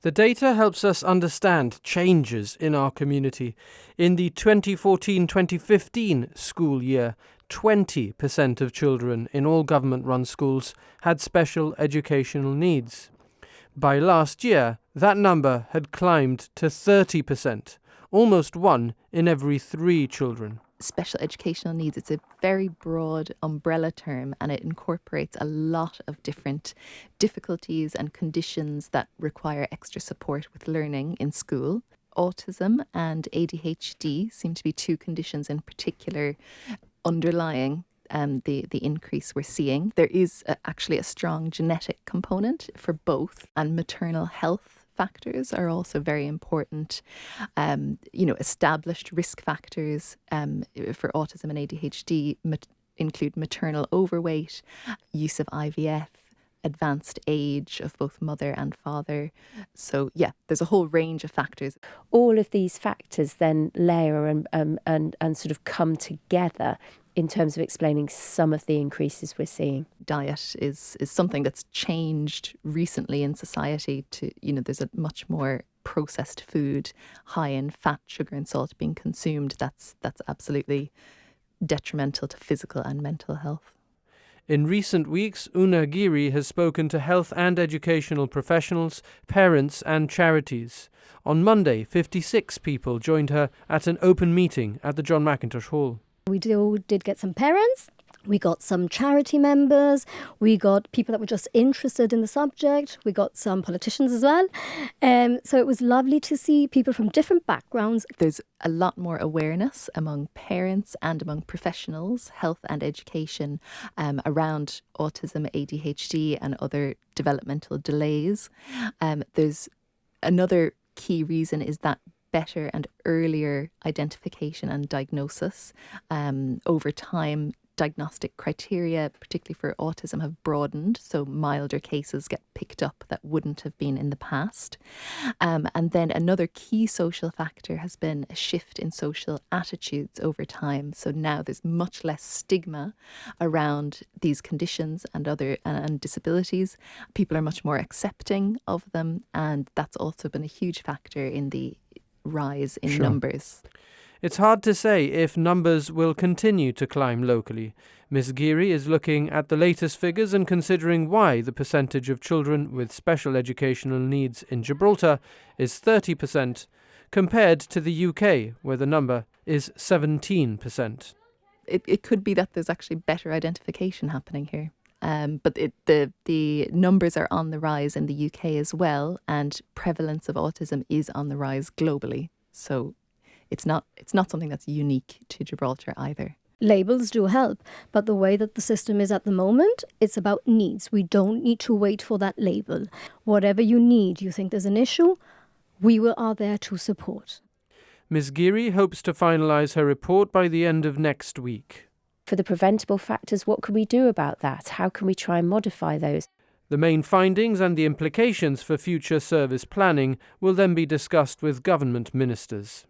The data helps us understand changes in our community. In the 2014-2015 school year, 20% of children in all government-run schools had special educational needs. By last year, that number had climbed to 30%, almost 1 in every 3 children. Special educational needs, it's a very broad umbrella term, and it incorporates a lot of different difficulties and conditions that require extra support with learning in school. Autism and ADHD seem to be 2 conditions in particular underlying the increase we're seeing. There is actually a strong genetic component for both, and maternal health factors are also very important. Established risk factors for autism and ADHD include maternal overweight, use of IVF, advanced age of both mother and father. So yeah, there's a whole range of factors. All of these factors then layer and sort of come together in terms of explaining some of the increases we're seeing. Diet is something that's changed recently in society to, there's a much more processed food, high in fat, sugar and salt being consumed. That's absolutely detrimental to physical and mental health. In recent weeks, Una Giri has spoken to health and educational professionals, parents and charities. On Monday, 56 people joined her at an open meeting at the John Mackintosh Hall. We did get some parents, we got some charity members, we got people that were just interested in the subject, we got some politicians as well. So it was lovely to see people from different backgrounds. There's a lot more awareness among parents and among professionals, health and education, around autism, ADHD and other developmental delays. There's another key reason is that better and earlier identification and diagnosis. Over time, diagnostic criteria, particularly for autism, have broadened, so milder cases get picked up that wouldn't have been in the past. And then another key social factor has been a shift in social attitudes over time. So now there's much less stigma around these conditions and and disabilities. People are much more accepting of them, and that's also been a huge factor in the rise in numbers. It's hard to say if numbers will continue to climb locally. Ms. Giri is looking at the latest figures and considering why the percentage of children with special educational needs in Gibraltar is 30% compared to the UK, where the number is 17%. It could be that there's actually better identification happening here. But the numbers are on the rise in the UK as well, and prevalence of autism is on the rise globally. So it's not something that's unique to Gibraltar either. Labels do help, but the way that the system is at the moment, it's about needs. We don't need to wait for that label. Whatever you need, you think there's an issue, we are there to support. Ms. Giri hopes to finalise her report by the end of next week. For the preventable factors, what can we do about that? How can we try and modify those? The main findings and the implications for future service planning will then be discussed with government ministers.